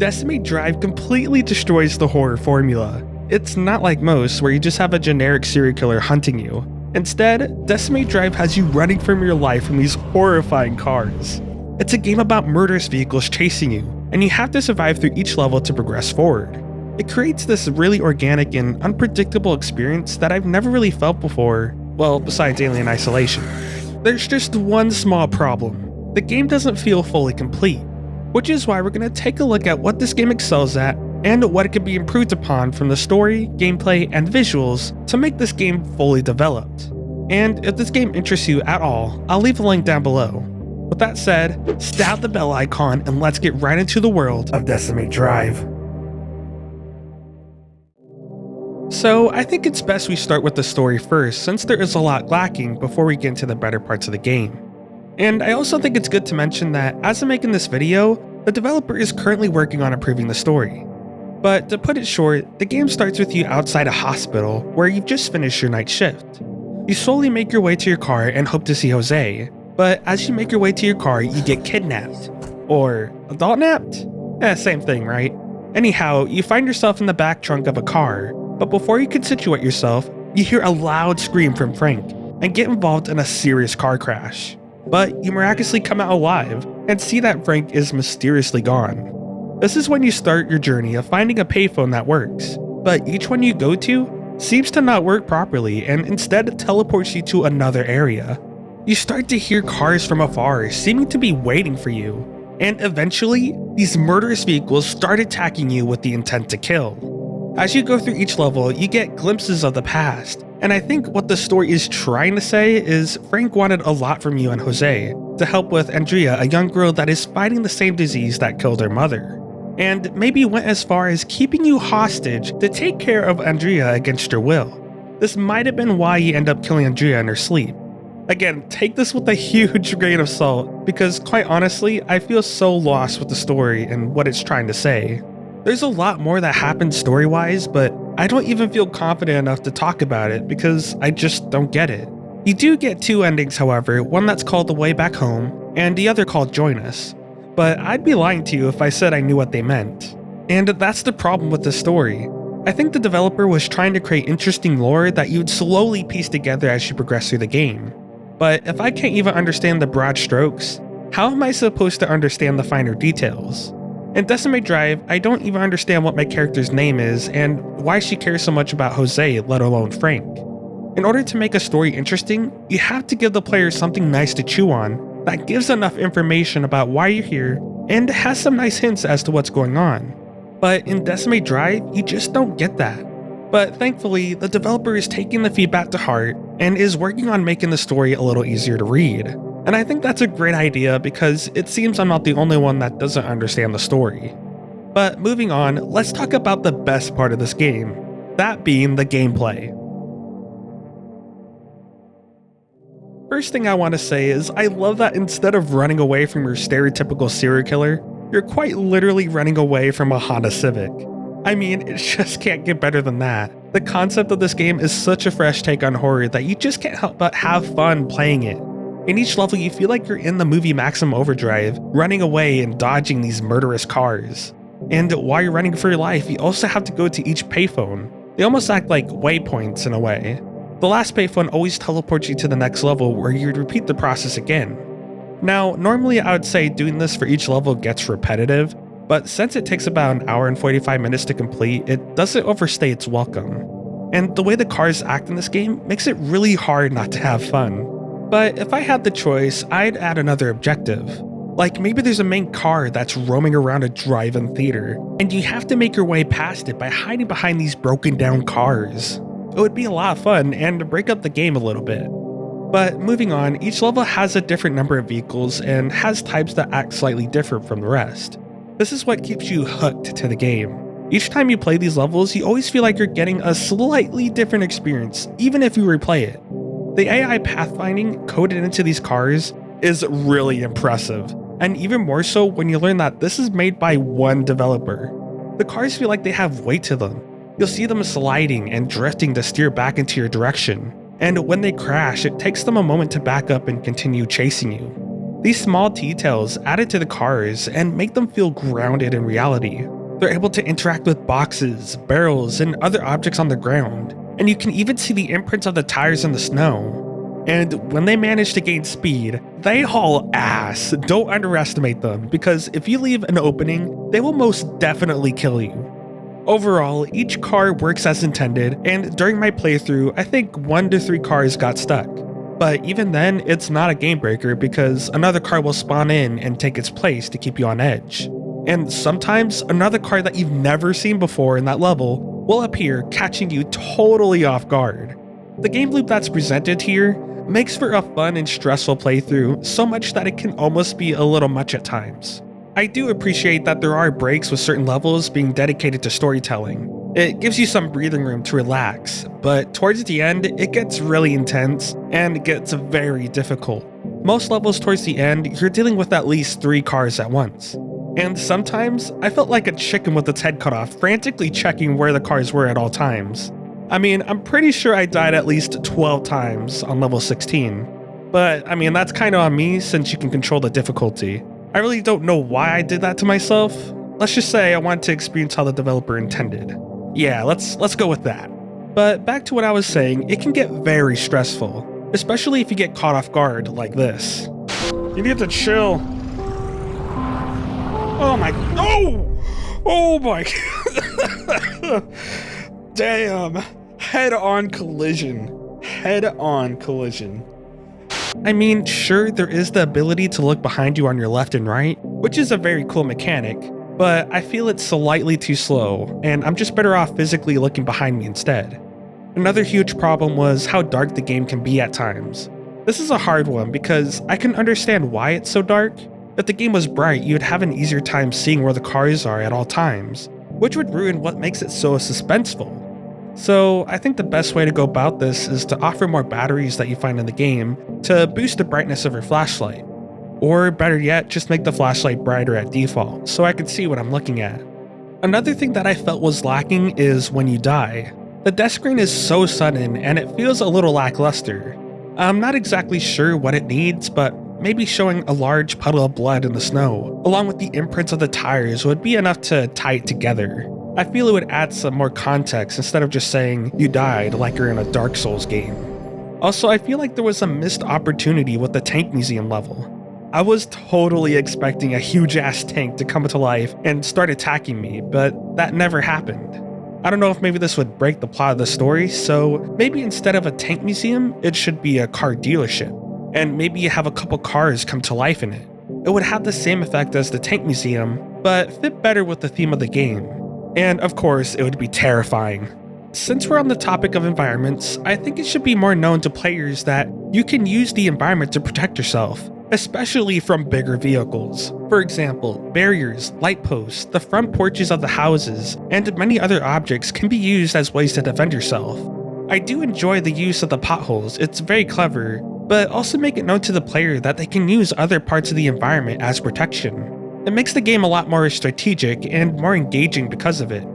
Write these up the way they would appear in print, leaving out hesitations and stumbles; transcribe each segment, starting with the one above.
Decimate Drive completely destroys the horror formula. It's not like most, where you just have a generic serial killer hunting you. Instead, Decimate Drive has you running from your life from these horrifying cars. It's a game about murderous vehicles chasing you, and you have to survive through each level to progress forward. It creates this really organic and unpredictable experience that I've never really felt before, well, besides Alien Isolation. There's just one small problem. The game doesn't feel fully complete, which is why we're going to take a look at what this game excels at and what it could be improved upon from the story, gameplay, and visuals to make this game fully developed. And if this game interests you at all, I'll leave a link down below. With that said, stab the bell icon and let's get right into the world of Decimate Drive. So I think it's best we start with the story first, since there is a lot lacking before we get into the better parts of the game. And I also think it's good to mention that as I'm making this video, the developer is currently working on improving the story. But to put it short, the game starts with you outside a hospital where you've just finished your night shift. You slowly make your way to your car and hope to see Jose, but as you make your way to your car, you get kidnapped. Or adult napped? Same thing, right? Anyhow, you find yourself in the back trunk of a car, but before you can situate yourself, you hear a loud scream from Frank and get involved in a serious car crash. But you miraculously come out alive and see that Frank is mysteriously gone. This is when you start your journey of finding a payphone that works, but each one you go to seems to not work properly and instead teleports you to another area. You start to hear cars from afar seeming to be waiting for you, and eventually, these murderous vehicles start attacking you with the intent to kill. As you go through each level, you get glimpses of the past, and I think what the story is trying to say is Frank wanted a lot from you and Jose to help with Andrea, a young girl that is fighting the same disease that killed her mother. And maybe went as far as keeping you hostage to take care of Andrea against your will. This might have been why you end up killing Andrea in her sleep. Again, take this with a huge grain of salt, because quite honestly, I feel so lost with the story and what it's trying to say. There's a lot more that happens story-wise, but I don't even feel confident enough to talk about it because I just don't get it. You do get two endings, however, one that's called The Way Back Home, and the other called Join Us. But I'd be lying to you if I said I knew what they meant. And that's the problem with this story. I think the developer was trying to create interesting lore that you'd slowly piece together as you progress through the game. But if I can't even understand the broad strokes, how am I supposed to understand the finer details? In Decimate Drive, I don't even understand what my character's name is and why she cares so much about Jose, let alone Frank. In order to make a story interesting, you have to give the player something nice to chew on that gives enough information about why you're here and has some nice hints as to what's going on. But in Decimate Drive, you just don't get that. But thankfully, the developer is taking the feedback to heart and is working on making the story a little easier to read. And I think that's a great idea because it seems I'm not the only one that doesn't understand the story. But moving on, let's talk about the best part of this game, that being the gameplay. First thing I want to say is I love that instead of running away from your stereotypical serial killer, you're quite literally running away from a Honda Civic. I mean, it just can't get better than that. The concept of this game is such a fresh take on horror that you just can't help but have fun playing it. In each level, you feel like you're in the movie Maximum Overdrive, running away and dodging these murderous cars. And while you're running for your life, you also have to go to each payphone. They almost act like waypoints in a way. The last payphone always teleports you to the next level where you'd repeat the process again. Now, normally I would say doing this for each level gets repetitive, but since it takes about an hour and 45 minutes to complete, it doesn't overstay its welcome. And the way the cars act in this game makes it really hard not to have fun. But if I had the choice, I'd add another objective. Like maybe there's a main car that's roaming around a drive-in theater, and you have to make your way past it by hiding behind these broken down cars. It would be a lot of fun and break up the game a little bit. But moving on, each level has a different number of vehicles and has types that act slightly different from the rest. This is what keeps you hooked to the game. Each time you play these levels, you always feel like you're getting a slightly different experience, even if you replay it. The AI pathfinding coded into these cars is really impressive, and even more so when you learn that this is made by one developer. The cars feel like they have weight to them. You'll see them sliding and drifting to steer back into your direction, and when they crash, it takes them a moment to back up and continue chasing you. These small details added to the cars and make them feel grounded in reality. They're able to interact with boxes, barrels, and other objects on the ground, and you can even see the imprints of the tires in the snow. And when they manage to gain speed, they haul ass. Don't underestimate them, because if you leave an opening, they will most definitely kill you. Overall, each car works as intended, and during my playthrough, I think 1 to 3 cars got stuck. But even then, it's not a game breaker because another car will spawn in and take its place to keep you on edge. And sometimes, another car that you've never seen before in that level will appear, catching you totally off guard. The game loop that's presented here makes for a fun and stressful playthrough, so much that it can almost be a little much at times. I do appreciate that there are breaks with certain levels being dedicated to storytelling. It gives you some breathing room to relax, but towards the end, it gets really intense and it gets very difficult. Most levels towards the end, you're dealing with at least 3 cars at once. And sometimes, I felt like a chicken with its head cut off, frantically checking where the cars were at all times. I mean, I'm pretty sure I died at least 12 times on level 16. But, I mean, that's kinda on me since you can control the difficulty. I really don't know why I did that to myself. Let's just say I wanted to experience how the developer intended. Yeah, let's go with that. But back to what I was saying, it can get very stressful, especially if you get caught off guard like this. You need to chill. Oh my, oh my, damn, head-on collision. I mean, sure, there is the ability to look behind you on your left and right, which is a very cool mechanic, but I feel it's slightly too slow, and I'm just better off physically looking behind me instead. Another huge problem was how dark the game can be at times. This is a hard one because I can understand why it's so dark. If the game was bright, you'd have an easier time seeing where the cars are at all times, which would ruin what makes it so suspenseful. So I think the best way to go about this is to offer more batteries that you find in the game to boost the brightness of your flashlight. Or better yet, just make the flashlight brighter at default so I can see what I'm looking at. Another thing that I felt was lacking is when you die. The death screen is so sudden and it feels a little lackluster. I'm not exactly sure what it needs, but maybe showing a large puddle of blood in the snow, along with the imprints of the tires, would be enough to tie it together. I feel it would add some more context instead of just saying you died like you're in a Dark Souls game. Also, I feel like there was a missed opportunity with the tank museum level. I was totally expecting a huge ass tank to come to life and start attacking me, but that never happened. I don't know if maybe this would break the plot of the story, so maybe instead of a tank museum, it should be a car dealership. And maybe you have a couple cars come to life in it. It would have the same effect as the tank museum, but fit better with the theme of the game. And of course, it would be terrifying. Since we're on the topic of environments, I think it should be more known to players that you can use the environment to protect yourself, especially from bigger vehicles. For example, barriers, light posts, the front porches of the houses, and many other objects can be used as ways to defend yourself. I do enjoy the use of the potholes, it's very clever, but also make it known to the player that they can use other parts of the environment as protection. It makes the game a lot more strategic and more engaging because of it.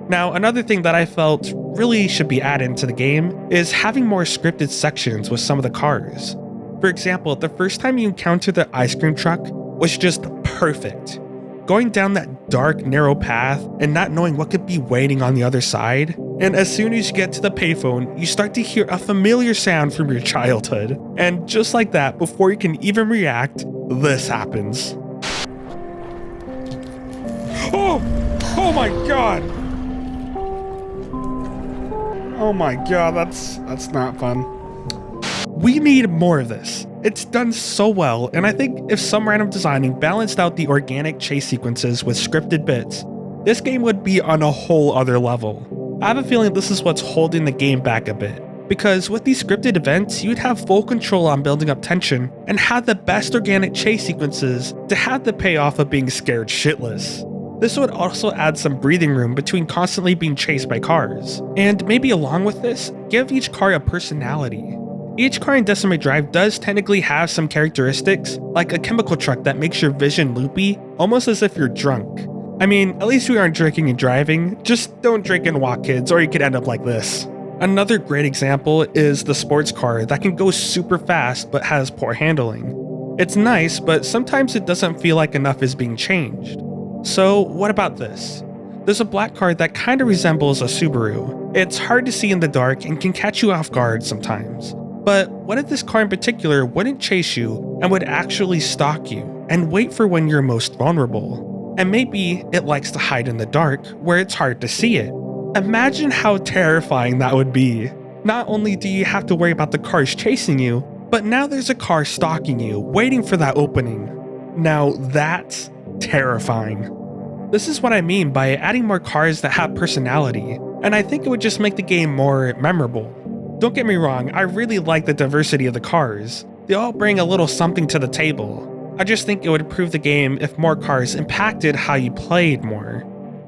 Now, another thing that I felt really should be added into the game is having more scripted sections with some of the cars. For example, the first time you encounter the ice cream truck was just perfect. Going down that dark, narrow path and not knowing what could be waiting on the other side, and as soon as you get to the payphone, you start to hear a familiar sound from your childhood. And just like that, before you can even react, this happens. Oh my god! Oh my god, that's not fun. We need more of this. It's done so well, and I think if some random designing balanced out the organic chase sequences with scripted bits, this game would be on a whole other level. I have a feeling this is what's holding the game back a bit, because with these scripted events, you'd have full control on building up tension and have the best organic chase sequences to have the payoff of being scared shitless. This would also add some breathing room between constantly being chased by cars, and maybe along with this, give each car a personality. Each car in Decimate Drive does technically have some characteristics, like a chemical truck that makes your vision loopy, almost as if you're drunk. I mean, at least we aren't drinking and driving, just don't drink and walk, kids, or you could end up like this. Another great example is the sports car that can go super fast but has poor handling. It's nice, but sometimes it doesn't feel like enough is being changed. So what about this? There's a black car that kinda resembles a Subaru. It's hard to see in the dark and can catch you off guard sometimes. But what if this car in particular wouldn't chase you and would actually stalk you and wait for when you're most vulnerable? And maybe it likes to hide in the dark where it's hard to see it. Imagine how terrifying that would be. Not only do you have to worry about the cars chasing you, but now there's a car stalking you, waiting for that opening. Now that's terrifying. This is what I mean by adding more cars that have personality, and I think it would just make the game more memorable. Don't get me wrong, I really like the diversity of the cars. They all bring a little something to the table. I just think it would improve the game if more cars impacted how you played more.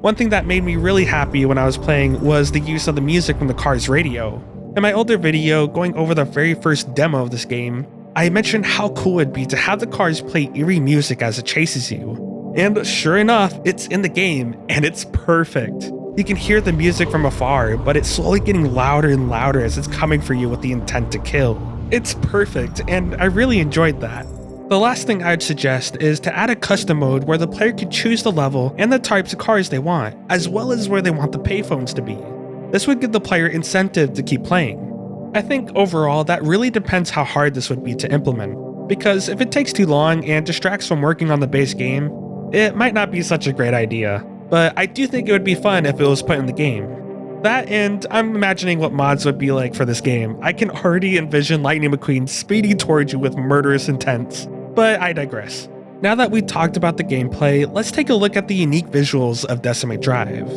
One thing that made me really happy when I was playing was the use of the music from the car's radio. In my older video going over the very first demo of this game, I mentioned how cool it'd be to have the cars play eerie music as it chases you. And sure enough, it's in the game, and it's perfect. You can hear the music from afar, but it's slowly getting louder and louder as it's coming for you with the intent to kill. It's perfect, and I really enjoyed that. The last thing I'd suggest is to add a custom mode where the player can choose the level and the types of cars they want, as well as where they want the payphones to be. This would give the player incentive to keep playing. I think overall that really depends how hard this would be to implement, because if it takes too long and distracts from working on the base game, it might not be such a great idea, but I do think it would be fun if it was put in the game. That, and I'm imagining what mods would be like for this game. I can already envision Lightning McQueen speeding towards you with murderous intent, but I digress. Now that we talked about the gameplay, let's take a look at the unique visuals of Decimate Drive.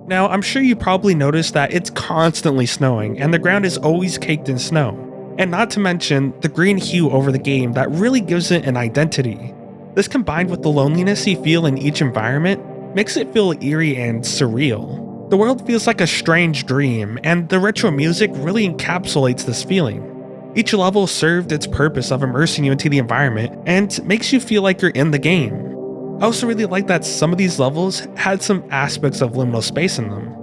Now, I'm sure you probably noticed that it's constantly snowing and the ground is always caked in snow. And not to mention the green hue over the game that really gives it an identity. This combined with the loneliness you feel in each environment makes it feel eerie and surreal. The world feels like a strange dream, and the retro music really encapsulates this feeling. Each level served its purpose of immersing you into the environment and makes you feel like you're in the game. I also really like that some of these levels had some aspects of liminal space in them.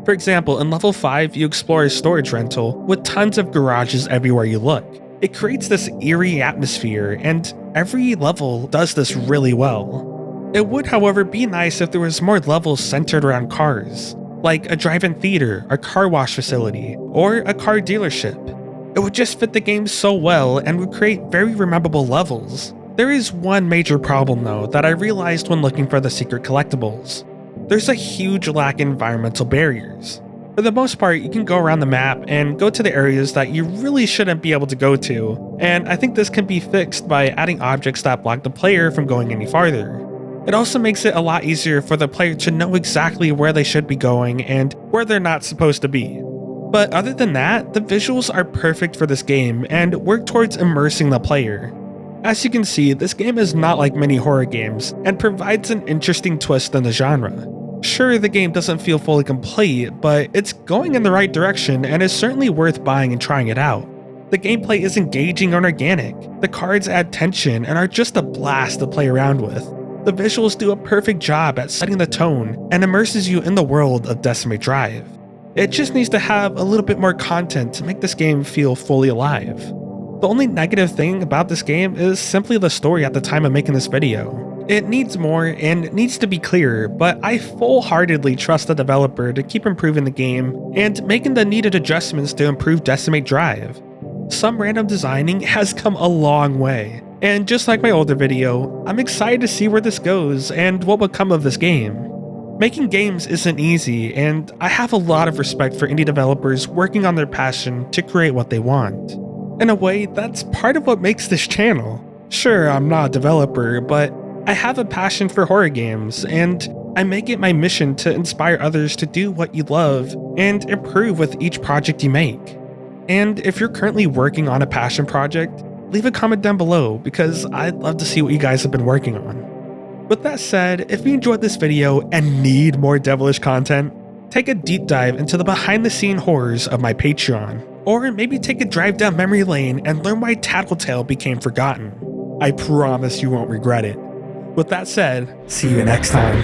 For example, in level 5, you explore a storage rental with tons of garages everywhere you look. It creates this eerie atmosphere, and every level does this really well. It would, however, be nice if there was more levels centered around cars, like a drive-in theater, a car wash facility, or a car dealership. It would just fit the game so well and would create very rememberable levels. There is one major problem though that I realized when looking for the secret collectibles. There's a huge lack in environmental barriers. For the most part, you can go around the map and go to the areas that you really shouldn't be able to go to, and I think this can be fixed by adding objects that block the player from going any farther. It also makes it a lot easier for the player to know exactly where they should be going and where they're not supposed to be. But other than that, the visuals are perfect for this game and work towards immersing the player. As you can see, this game is not like many horror games and provides an interesting twist in the genre. Sure, the game doesn't feel fully complete, but it's going in the right direction and is certainly worth buying and trying it out. The gameplay is engaging and organic, the cards add tension and are just a blast to play around with. The visuals do a perfect job at setting the tone and immerses you in the world of Decimate Drive. It just needs to have a little bit more content to make this game feel fully alive. The only negative thing about this game is simply the story at the time of making this video. It needs more and it needs to be clearer, but I full-heartedly trust the developer to keep improving the game and making the needed adjustments to improve Decimate Drive. Some random designing has come a long way, and just like my older video, I'm excited to see where this goes and what will come of this game. Making games isn't easy, and I have a lot of respect for indie developers working on their passion to create what they want. In a way, that's part of what makes this channel. Sure, I'm not a developer, but I have a passion for horror games, and I make it my mission to inspire others to do what you love and improve with each project you make. And if you're currently working on a passion project, leave a comment down below because I'd love to see what you guys have been working on. With that said, if you enjoyed this video and need more Devilish content, take a deep dive into the behind-the-scene horrors of my Patreon, or maybe take a drive down memory lane and learn why Tattletale became forgotten. I promise you won't regret it. With that said, see you next time.